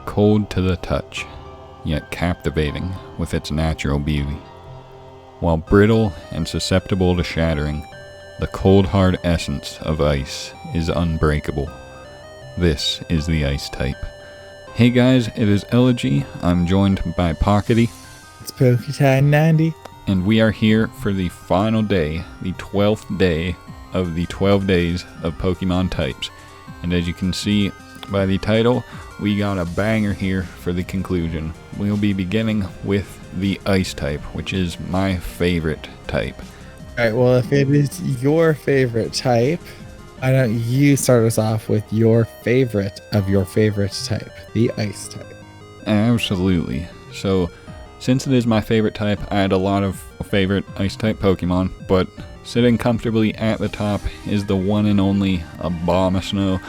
cold to the touch, yet captivating with its natural beauty. While brittle and susceptible to shattering, the cold hard essence of ice is unbreakable. This is the ice type. Hey guys, it is Elogee. I'm joined by Pockety. It's Poketime90. And we are here for the final day, the 12th day of the 12 days of Pokemon types. And as you can see by the title, we got a banger here for the conclusion. We'll be beginning with the ice type, which is my favorite type. Alright, well, if it is your favorite type, why don't you start us off with your favorite of your favorite type, the ice type? Absolutely. So, since it is my favorite type, I had a lot of favorite ice type Pokemon, but sitting comfortably at the top is the one and only Abomasnow.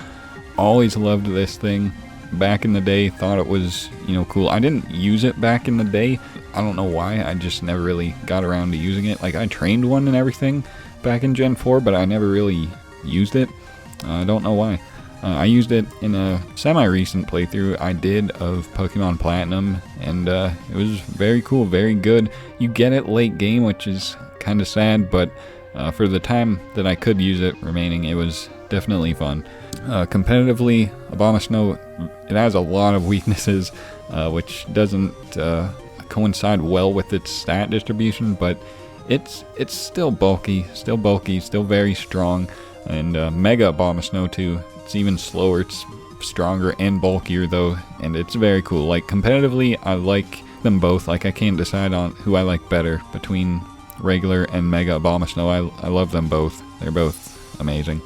Always loved this thing. Back in the day, thought it was, cool. I didn't use it back in the day. I don't know why. I just never really got around to using it. Like, I trained one and everything back in Gen 4, but I never really used it. I don't know why. I used it in a semi-recent playthrough I did of Pokemon Platinum, and it was very cool, very good. You get it late game, which is kind of sad, but for the time that I could use it remaining, it was definitely fun. Competitively, Abomasnow, it has a lot of weaknesses, which doesn't coincide well with its stat distribution, but it's still bulky, still very strong, and Mega Abomasnow too. It's even slower, it's stronger and bulkier though, and it's very cool. Like, competitively, I like them both. Like, I can't decide on who I like better between regular and Mega Abomasnow. I love them both. They're both amazing.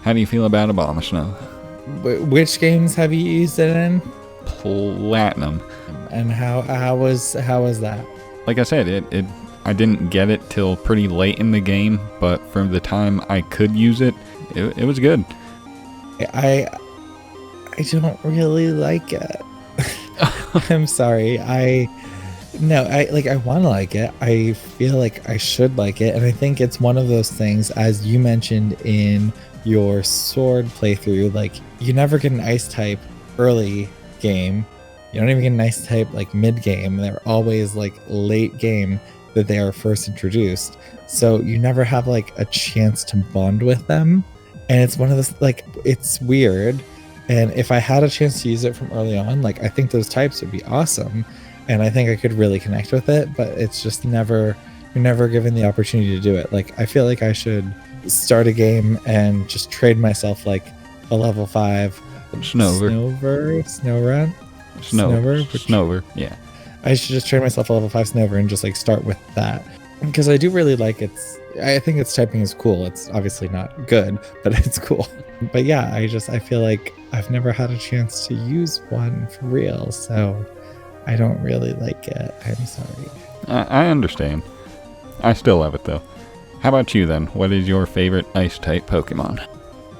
How do you feel about Abomasnow? Which games have you used it in? Platinum. And how was that? Like I said, I didn't get it till pretty late in the game, but from the time I could use it, it was good. I don't really like it. I'm sorry. I want to like it. I feel like I should like it, and I think it's one of those things, as you mentioned in your sword playthrough, like, you never get an ice type early game. You don't even get an ice type like mid game. They're always like late game that they are first introduced. So you never have like a chance to bond with them. And it's one of those, like, it's weird. And if I had a chance to use it from early on, like, I think those types would be awesome. And I think I could really connect with it, but it's just you're never given the opportunity to do it. Like, I feel like I should start a game and just trade myself like a level 5 Snover, yeah. I should just trade myself a level 5 Snover and just like start with that. Because I do really like I think its typing is cool. It's obviously not good, but it's cool. But yeah, I feel like I've never had a chance to use one for real, so I don't really like it. I'm sorry. I understand. I still love it though. How about you then? What is your favorite ice type Pokemon?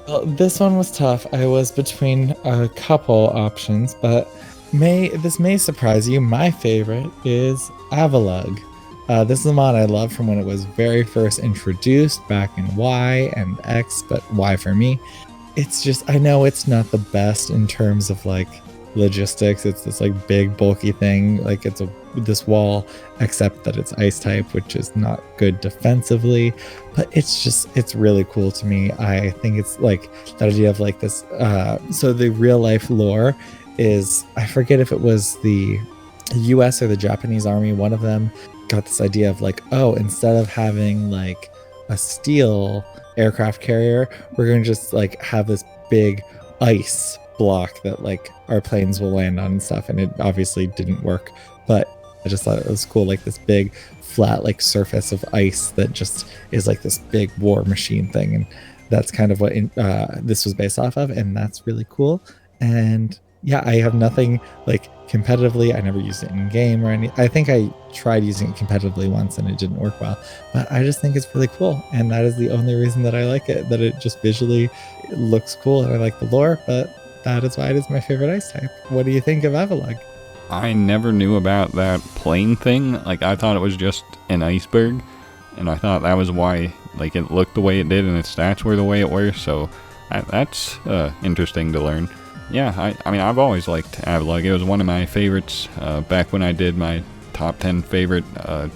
Well, this one was tough. I was between a couple options, but this may surprise you. My favorite is Avalugg. This is a mod I love from when it was very first introduced back in Y and X, but Y for me. It's just, I know it's not the best in terms of like logistics. It's this like big bulky thing, like it's this wall, except that it's ice type, which is not good defensively, but it's really cool to me. I think it's like that idea of like this, so the real life lore is, I forget if it was the US or the Japanese army, one of them got this idea of like, oh, instead of having like a steel aircraft carrier, we're going to just like have this big ice block that like our planes will land on and stuff. And it obviously didn't work, but I just thought it was cool, like this big flat like surface of ice that just is like this big war machine thing. And that's kind of what this was based off of, and that's really cool. And yeah, I have nothing like competitively. I never used it in game or any. I think I tried using it competitively once and it didn't work well, but I just think it's really cool, and that is the only reason that I like it. That it just visually looks cool, and I like the lore. But that is why it is my favorite ice type. What do you think of Avalugg? I never knew about that plane thing. Like, I thought it was just an iceberg, and I thought that was why like it looked the way it did and its stats were the way it were. So that's interesting to learn. yeah, I mean, I've always liked Avalugg. It was one of my favorites back when I did my top 10 favorite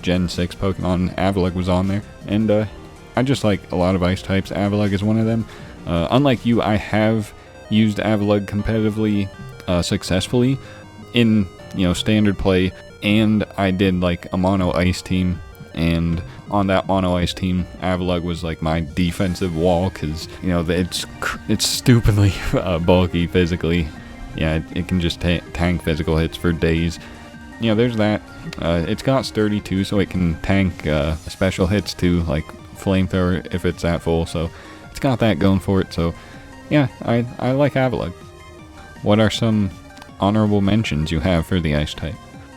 Gen 6 Pokemon. Avalugg was on there, and I just like a lot of ice types. Avalugg is one of them. Unlike you, I have used Avalugg competitively successfully in, standard play, and I did like a mono ice team, and on that mono ice team, Avalugg was like my defensive wall, because it's stupidly bulky physically. Yeah, it can just tank physical hits for days. There's that. It's got sturdy too, so it can tank special hits too, like flamethrower if it's at full. So it's got that going for it. So yeah, I like Avalugg. What are some honorable mentions you have for the ice type?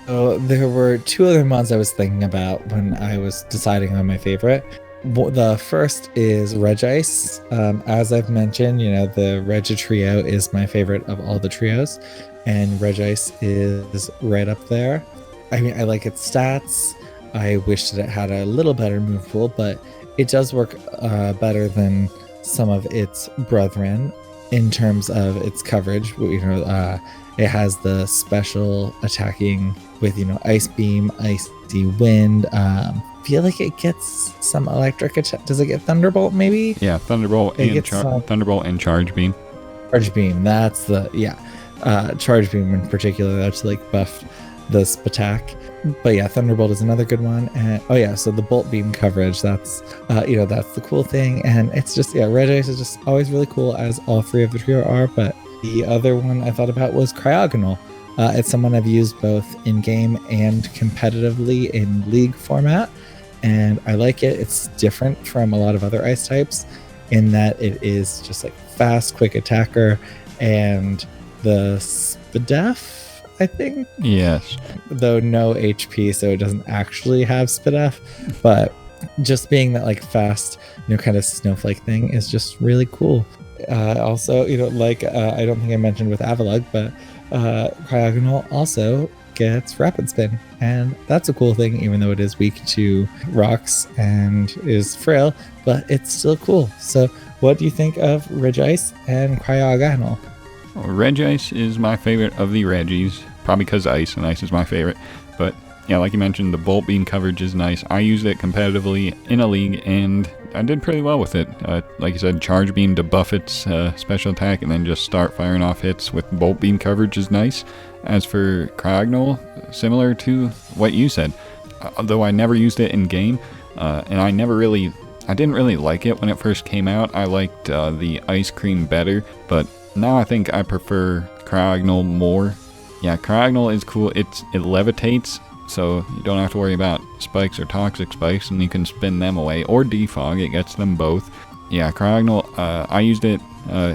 So there were two other mods I was thinking about when I was deciding on my favorite. The first is Regice. As I've mentioned, the Regi trio is my favorite of all the trios, and Regice is right up there. I mean, I like its stats. I wish that it had a little better move pool, but it does work better than some of its brethren in terms of its coverage. It has the special attacking with, Ice Beam, Icy Wind. Feel like it gets some electric attack. Does it get Thunderbolt maybe? Yeah, Thunderbolt and Charge Beam. Charge Beam, that's Charge Beam in particular, that's like buffed the attack. But yeah, Thunderbolt is another good one. And so the Bolt Beam coverage, that's that's the cool thing. And it's just, Regice is just always really cool, as all three of the trio are. But the other one I thought about was Cryogonal. It's someone I've used both in-game and competitively in league format, and I like it. It's different from a lot of other ice types in that it is just like fast, quick attacker, and the Spadef, I think? Yes. Though no HP, so it doesn't actually have Spadef, but just being that like fast, kind of snowflake thing is just really cool. Also, I don't think I mentioned with Avalugg, but Cryogonal also gets Rapid Spin, and that's a cool thing, even though it is weak to rocks and is frail, but it's still cool. So what do you think of Regice and Cryogonal? Regice is my favorite of the Regis, probably because ice, and ice is my favorite. But yeah, like you mentioned, the Bolt Beam coverage is nice. I used it competitively in a league, and I did pretty well with it. Like you said, Charge Beam to buff its special attack, and then just start firing off hits with Bolt Beam coverage is nice. As for Cryogonal, similar to what you said, though I never used it in game, and I didn't really like it when it first came out. I liked the Ice Cream better, but now I think I prefer Cryogonal more. Yeah, Cryogonal is cool. It levitates, so you don't have to worry about spikes or toxic spikes, and you can spin them away, or defog. It gets them both. Yeah, Cryogonal, I used it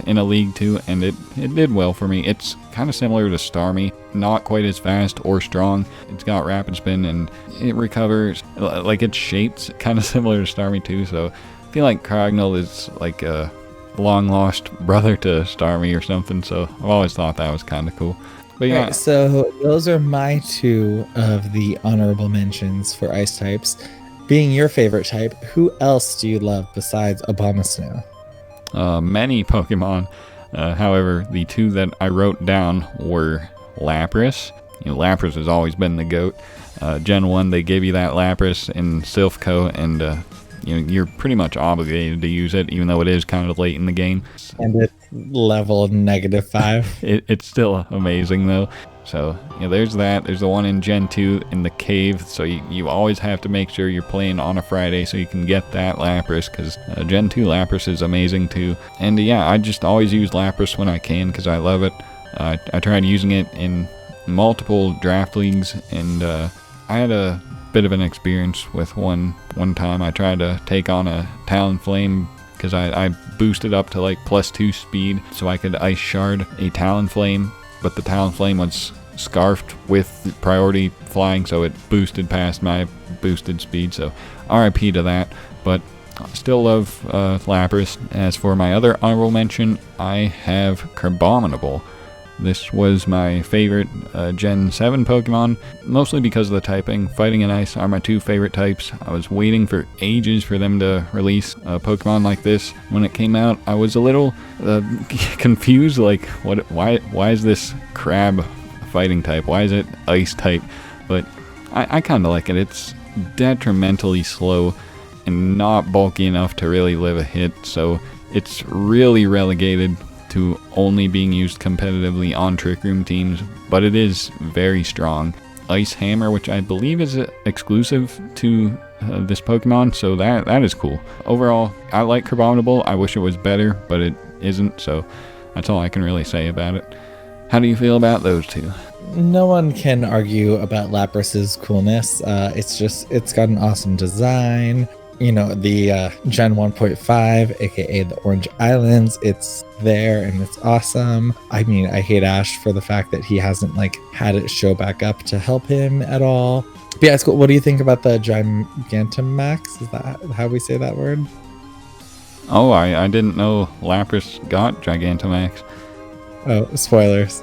in a league too, and it did well for me. It's kind of similar to Starmie, not quite as fast or strong. It's got Rapid Spin, and it recovers. Like, its shape's kind of similar to Starmie too, so I feel like Cryogonal is like a long-lost brother to Starmie or something, so I've always thought that was kind of cool. But yeah. Right, so those are my two of the honorable mentions for ice types. Being your favorite type, who else do you love besides Abomasnow? Many Pokemon. However, the two that I wrote down were Lapras. Lapras has always been the GOAT. Gen 1, they gave you that Lapras in Silphco, and you're pretty much obligated to use it, even though it is kind of late in the game. And it's level -5. It's still amazing, though. So, there's that. There's the one in Gen 2 in the cave, so you always have to make sure you're playing on a Friday so you can get that Lapras, because Gen 2 Lapras is amazing, too. And yeah, I just always use Lapras when I can, because I love it. I tried using it in multiple draft leagues, and I had a bit of an experience with one time. I tried to take on a Talonflame, because I boosted up to like +2 speed so I could Ice Shard a Talonflame, but the Talonflame was scarfed with priority flying, so it boosted past my boosted speed, so RIP to that. But still love Lapras. As for my other honorable mention, I have Crabominable. This was my favorite Gen 7 Pokemon, mostly because of the typing. Fighting and Ice are my two favorite types. I was waiting for ages for them to release a Pokemon like this. When it came out, I was a little confused, like, why is this crab fighting type? Why is it Ice type? But I kind of like it. It's detrimentally slow and not bulky enough to really live a hit, so it's really relegated to only being used competitively on Trick Room teams, but it is very strong. Ice Hammer, which I believe is exclusive to this Pokemon, so that is cool. Overall, I like Crabominable. I wish it was better, but it isn't, so that's all I can really say about it. How do you feel about those two? No one can argue about Lapras's coolness. It's got an awesome design. You know, the Gen 1.5, aka the Orange Islands, it's there and it's awesome. I mean, I hate Ash for the fact that he hasn't had it show back up to help him at all. But yeah, it's cool. What do you think about the Gigantamax? Is that how we say that word? Oh, I didn't know Lapras got Gigantamax. Oh, spoilers.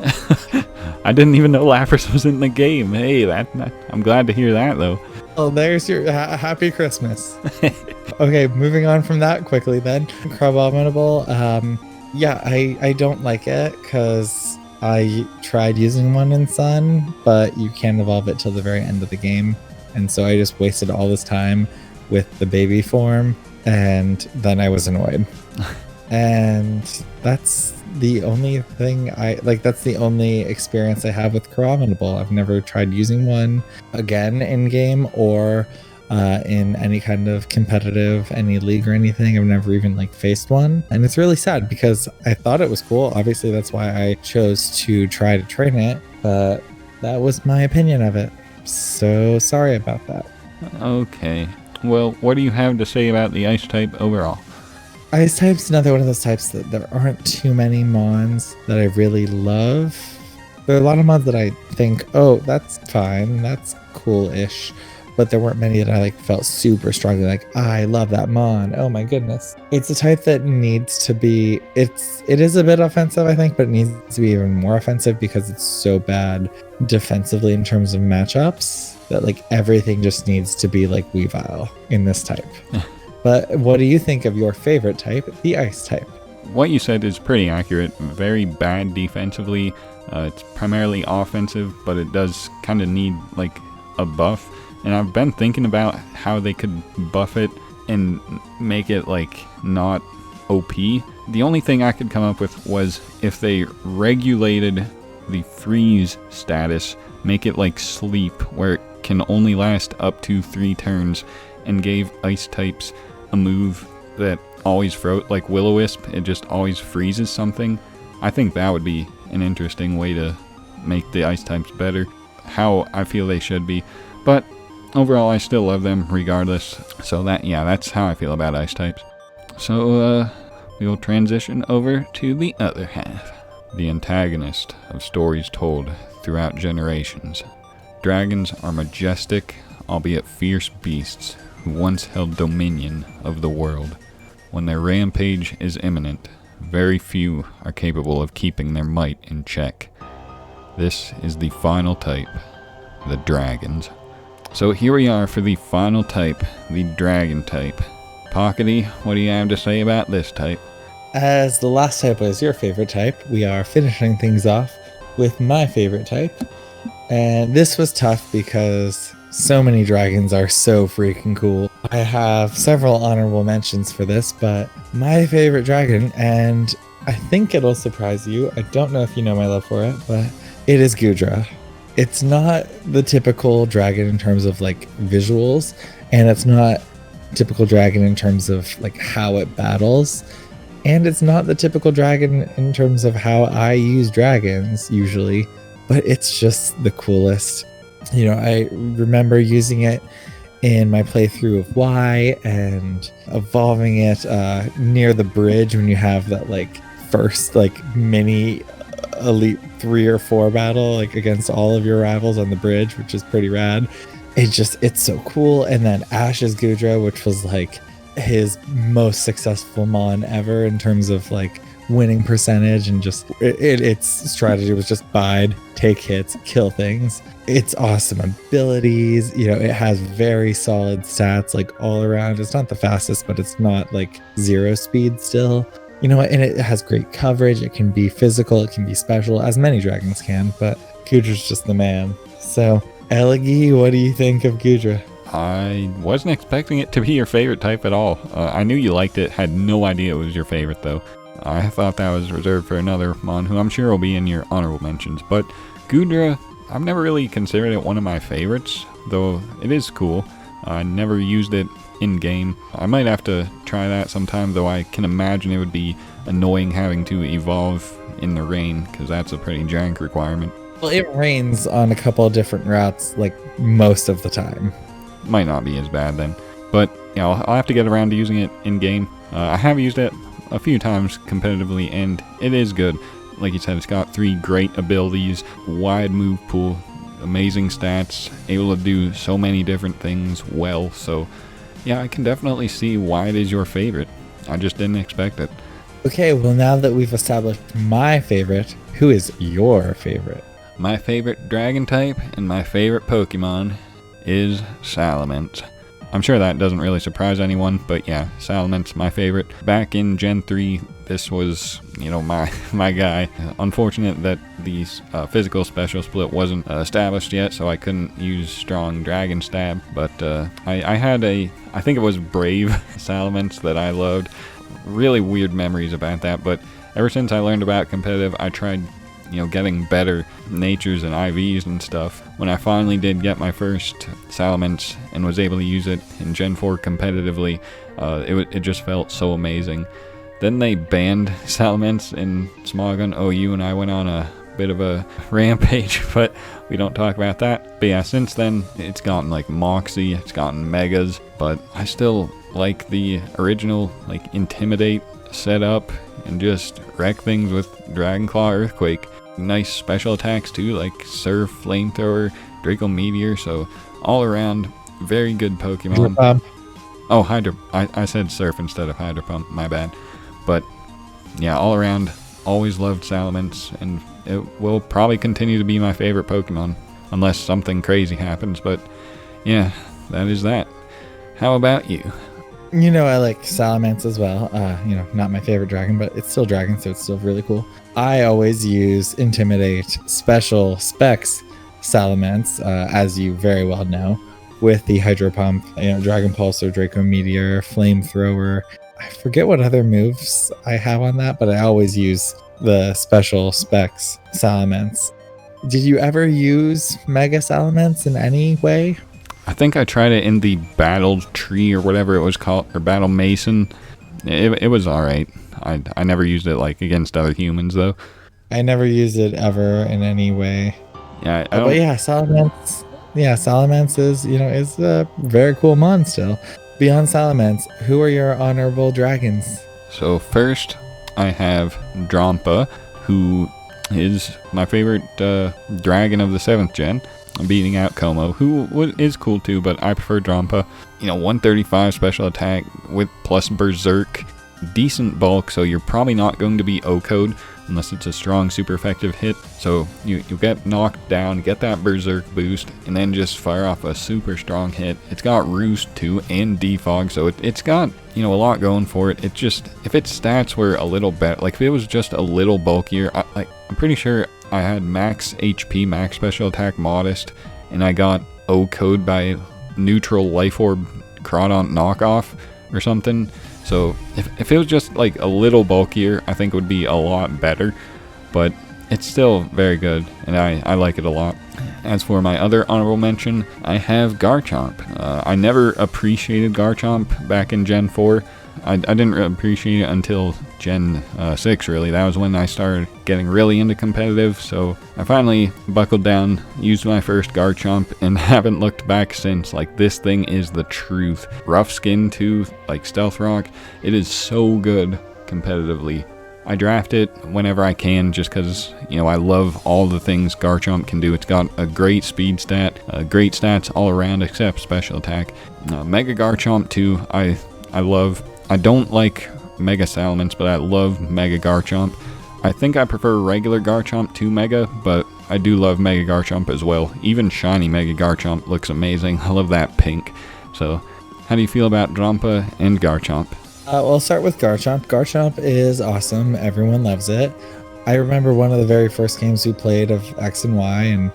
I didn't even know Lapras was in the game. Hey, I'm glad to hear that, though. Oh, there's your happy Christmas. Okay, moving on from that quickly then. Crabominable. Yeah, I don't like it because I tried using one in Sun, but you can't evolve it till the very end of the game. And so I just wasted all this time with the baby form, and then I was annoyed. And that's the only thing that's the only experience I have with Crabominable. I've never tried using one again in game or in any kind of competitive, any league or anything. I've never even faced one. And it's really sad because I thought it was cool. Obviously, that's why I chose to try to train it, but that was my opinion of it. So sorry about that. Okay. Well, what do you have to say about the Ice type overall? Ice type's another one of those types that there aren't too many mons that I really love. There are a lot of mons that I think, oh, that's fine, that's cool-ish, but there weren't many that I felt super strongly I love that mon. Oh my goodness. It's a type that needs to be, it is a bit offensive, I think, but it needs to be even more offensive because it's so bad defensively in terms of matchups that everything just needs to be like Weavile in this type. But what do you think of your favorite type, the Ice type? What you said is pretty accurate. Very bad defensively. It's primarily offensive, but it does kind of need a buff. And I've been thinking about how they could buff it and make it not OP. The only thing I could come up with was if they regulated the freeze status, make it like sleep, where it can only last up to 3 turns, and gave Ice types a move that always froze, like Will-O-Wisp, it just always freezes something. I think that would be an interesting way to make the Ice types better, how I feel they should be. But overall, I still love them regardless. So that's how I feel about Ice types. So we will transition over to the other half. The antagonist of stories told throughout generations. Dragons are majestic, albeit fierce beasts who once held dominion of the world. When their rampage is imminent, very few are capable of keeping their might in check. This is the final type, the dragons. So here we are for the final type, the dragon type. Pockety, what do you have to say about this type? As the last type was your favorite type, we are finishing things off with my favorite type. And this was tough because so many dragons are so freaking cool. I have several honorable mentions for this, but my favorite dragon, and I think it'll surprise you, I don't know if you know my love for it, but it is Goodra. It's not the typical dragon in terms of visuals, and it's not typical dragon in terms of how it battles, and it's not the typical dragon in terms of how I use dragons usually, but it's just the coolest. I remember using it in my playthrough of Y and evolving it near the bridge when you have that first mini Elite 3 or 4 battle against all of your rivals on the bridge, which is pretty rad. It's so cool. And then Ash's Goodra, which was his most successful mon ever in terms of winning percentage, and just its strategy was just bide, take hits, kill things. It's awesome abilities. It has very solid stats, like all around. It's not the fastest, but it's not like 0 speed still. And it has great coverage. It can be physical, it can be special, as many dragons can, but Gudra's just the man. So, Elogee, what do you think of Gudra? I wasn't expecting it to be your favorite type at all. I knew you liked it, had no idea it was your favorite though. I thought that was reserved for another mon who I'm sure will be in your honorable mentions, but Gudra, I've never really considered it one of my favorites, though it is cool. I never used it in-game. I might have to try that sometime, though I can imagine it would be annoying having to evolve in the rain, because that's a pretty jank requirement. Well, it rains on a couple of different routes, like most of the time. Might not be as bad then. But, I'll have to get around to using it in-game. I have used it a few times competitively, and it is good. Like you said, it's got 3 great abilities, wide move pool, amazing stats, able to do so many different things well. So, yeah, I can definitely see why it is your favorite. I just didn't expect it. Okay, well, now that we've established my favorite, who is your favorite? My favorite dragon type and my favorite Pokemon is Salamence. I'm sure that doesn't really surprise anyone, but yeah, Salamence, my favorite. Back in Gen 3, this was, my guy. Unfortunate that the physical special split wasn't established yet, so I couldn't use strong Dragon Stab, but I had I think it was Brave Salamence that I loved. Really weird memories about that, but ever since I learned about competitive, I tried getting better natures and IVs and stuff. When I finally did get my first Salamence and was able to use it in Gen 4 competitively, it just felt so amazing. Then they banned Salamence in Smogon OU, and I went on a bit of a rampage, but we don't talk about that. But yeah, since then, it's gotten like Moxie, it's gotten Megas, but I still like the original, like, Intimidate setup and just wreck things with Dragonclaw Earthquake. Nice special attacks too, like Surf, Flamethrower, Draco Meteor, so all around, very good Pokemon. Oh, I said Surf instead of Hydro Pump, my bad. But yeah, all around, always loved Salamence, and it will probably continue to be my favorite Pokemon, unless something crazy happens, but yeah, that is that. How about you? I like Salamence as well. Not my favorite dragon, but it's still dragon, so it's still really cool. I always use Intimidate Special Specs Salamence, as you very well know, with the Hydro Pump, Dragon Pulse or Draco Meteor, Flamethrower. I forget what other moves I have on that, but I always use the Special Specs Salamence. Did you ever use Mega Salamence in any way? I think I tried it in the Battle Tree or whatever it was called, or Battle Mason. It was alright. I never used it like against other humans though. I never used it ever in any way. Yeah, but yeah, Salamence. Yeah, Salamence is a very cool mon still. Beyond Salamence, who are your honorable dragons? So first, I have Drampa, who is my favorite dragon of the 7th gen. Beating out Como, who is cool too, but I prefer Drampa. 135 special attack with plus Berserk. Decent bulk, so you're probably not going to be O-code unless it's a strong, super effective hit. So you get knocked down, get that Berserk boost, and then just fire off a super strong hit. It's got Roost too, and Defog, so it's got, a lot going for it. It just, if its stats were a little better, like if it was just a little bulkier, I'm pretty sure I had max HP, max special attack modest, and I got O-code by neutral Life Orb Crawdont knockoff or something. So if it was just like a little bulkier, I think it would be a lot better, but it's still very good, and I like it a lot. As for my other honorable mention, I have Garchomp. I never appreciated Garchomp back in Gen 4. I didn't appreciate it until Gen 6, really. That was when I started getting really into competitive, so I finally buckled down, used my first Garchomp, and haven't looked back since. Like, this thing is the truth. Rough skin, too, like Stealth Rock. It is so good competitively. I draft it whenever I can, just because, I love all the things Garchomp can do. It's got a great speed stat, great stats all around except special attack. Mega Garchomp, too, I love. I don't like Mega Salamence, but I love Mega Garchomp. I think I prefer regular Garchomp to Mega, but I do love Mega Garchomp as well. Even shiny Mega Garchomp looks amazing. I love that pink. So, how do you feel about Drampa and Garchomp? Well, I'll start with Garchomp. Garchomp is awesome. Everyone loves it. I remember one of the very first games we played of X and Y, and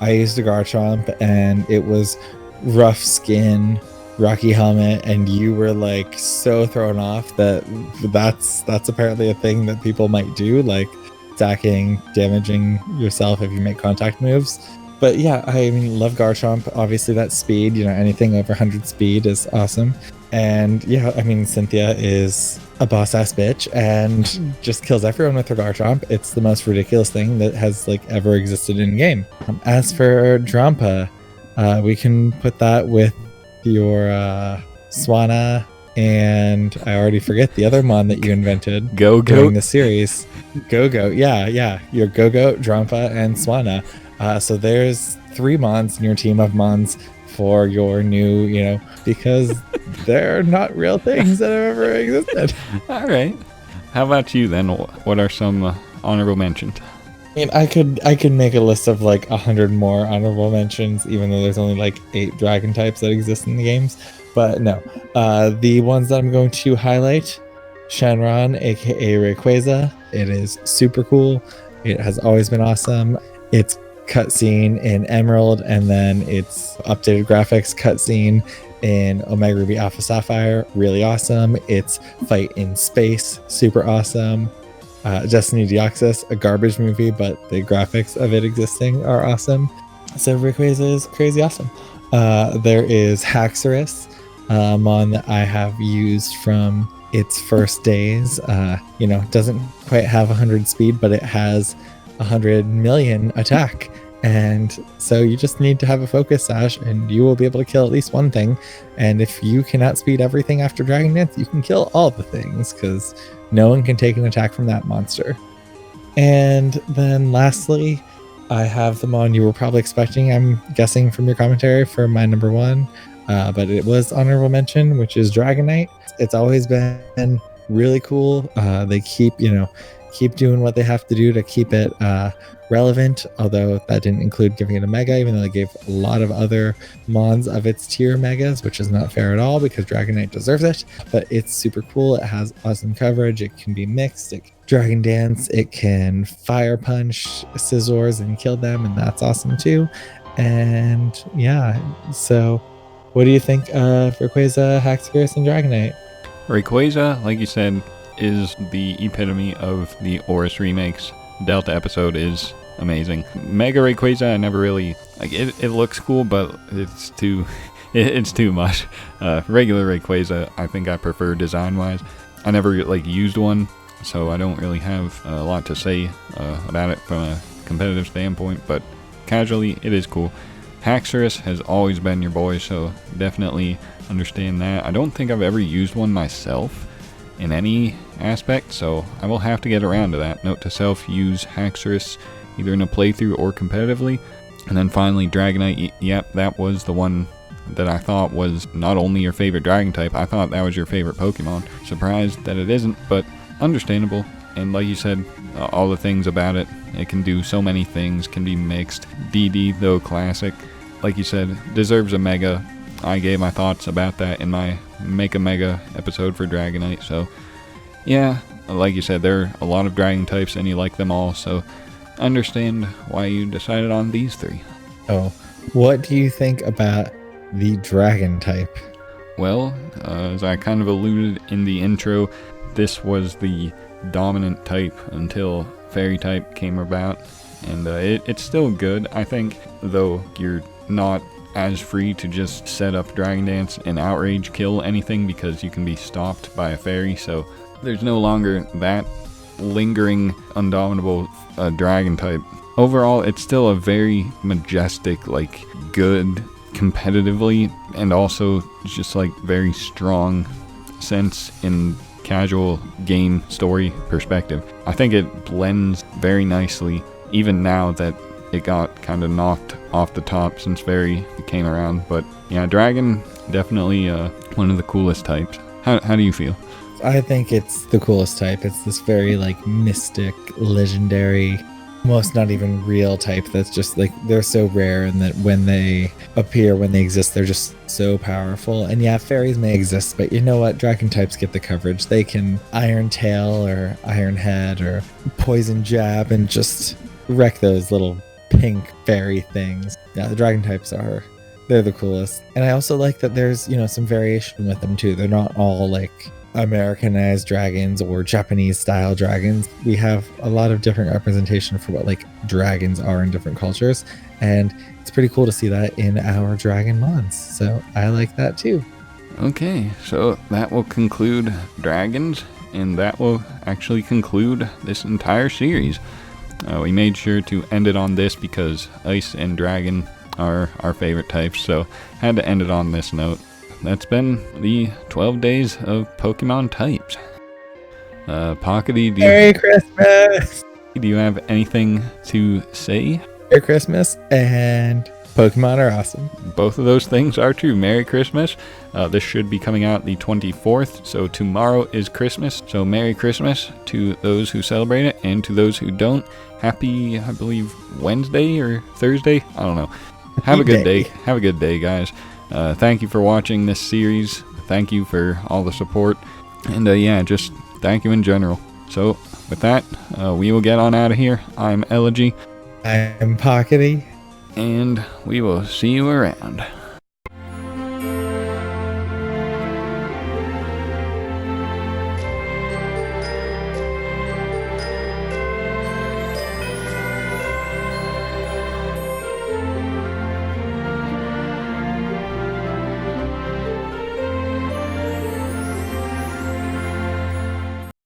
I used a Garchomp, and it was rough skin, rocky helmet, and you were like so thrown off that's apparently a thing that people might do, like stacking, damaging yourself if you make contact moves. But yeah, I mean, love Garchomp. Obviously, that speed, anything over 100 speed is awesome. And yeah, I mean, Cynthia is a boss-ass bitch and just kills everyone with her Garchomp. It's the most ridiculous thing that has like ever existed in game. As for Drampa, we can put that with your Swanna, and I already forget the other mon that you invented during the series. Go-Go, yeah, your Go-Go, Drampa, and Swanna. So there's 3 mons in your team of mons for your new, because they're not real things that have ever existed. All right. How about you then? What are some honorable mentions? I mean, I could make a list of like 100 more honorable mentions, even though there's only like 8 dragon types that exist in the games. But no, the ones that I'm going to highlight: Shenron, aka Rayquaza. It is super cool. It has always been awesome. It's cutscene in Emerald, and then its updated graphics cutscene in Omega Ruby Alpha Sapphire, really awesome. Its fight in space, super awesome. Destiny Deoxys, a garbage movie, but the graphics of it existing are awesome. So Rayquaza is crazy awesome. There is Haxorus, mon that I have used from its first days. Doesn't quite have 100 speed, but it has 100 million attack, and so you just need to have a focus sash and you will be able to kill at least one thing. And if you can outspeed everything after Dragon Dance, you can kill all the things, because no one can take an attack from that monster. And then lastly, I have the mon you were probably expecting, I'm guessing from your commentary, for my number 1, but it was honorable mention, which is Dragonite. It's always been really cool. They keep doing what they have to do to keep it relevant, although that didn't include giving it a mega, even though they gave a lot of other mons of its tier megas, which is not fair at all because Dragonite deserves it. But it's super cool. It has awesome coverage. It can be mixed. It can Dragon Dance. It can Fire Punch Scizors and kill them, and that's awesome too. And yeah, so what do you think of Rayquaza, Haxorus, and Dragonite? Rayquaza, like you said, is the epitome of the Oris remakes. Delta episode is amazing. Mega Rayquaza, I never really like it. It looks cool, but it's too much. Regular Rayquaza, I think I prefer design-wise. I never used one, so I don't really have a lot to say about it from a competitive standpoint. But casually, it is cool. Haxorus has always been your boy, so definitely understand that. I don't think I've ever used one myself in any aspect, so I will have to get around to that. Note to self, use Haxorus either in a playthrough or competitively. And then finally, Dragonite. Yep, that was the one that I thought was not only your favorite dragon type, I thought that was your favorite Pokemon. Surprised that it isn't, but understandable. And like you said, all the things about it, it can do so many things, can be mixed. DD, though classic, like you said, deserves a Mega. I gave my thoughts about that in my Make a Mega episode for Dragonite, so yeah, like you said, there are a lot of dragon types and you like them all, so I understand why you decided on these 3. Oh, what do you think about the dragon type? Well, as I kind of alluded in the intro, this was the dominant type until Fairy type came about, and it's still good, I think, though you're not as free to just set up Dragon Dance and Outrage kill anything because you can be stopped by a fairy, so there's no longer that lingering, undominable dragon type. Overall, it's still a very majestic, good competitively, and also just very strong sense in casual game story perspective. I think it blends very nicely, even now that it got kind of knocked off the top since Fairy came around. But yeah, Dragon, definitely one of the coolest types. How do you feel? I think it's the coolest type. It's this very like mystic, legendary, almost not even real type that's just like they're so rare, and that when they appear, when they exist, they're just so powerful. And yeah, fairies may exist, but you know what? Dragon types get the coverage. They can Iron Tail or Iron Head or Poison Jab and just wreck those little pink fairy things. Yeah, the dragon types they're the coolest. And I also like that there's, some variation with them too. They're not all like Americanized dragons or Japanese style dragons. We have a lot of different representation for what like dragons are in different cultures, and it's pretty cool to see that in our dragon mons. So I like that too. Okay, so that will conclude dragons, and that will actually conclude this entire series. We made sure to end it on this because ice and dragon are our favorite types, so had to end it on this note. That's been the 12 days of Pokemon types. Pockety, Merry Christmas! Do you have anything to say? Merry Christmas, and Pokemon are awesome. Both of those things are true. Merry Christmas. This should be coming out the 24th, so tomorrow is Christmas. So Merry Christmas to those who celebrate it, and to those who don't, happy, I believe, Wednesday or Thursday? I don't know. Have a good day. Have a good day, guys. Thank you for watching this series. Thank you for all the support. And just thank you in general. So with that, we will get on out of here. I'm Elogee. I'm Pockety. And we will see you around.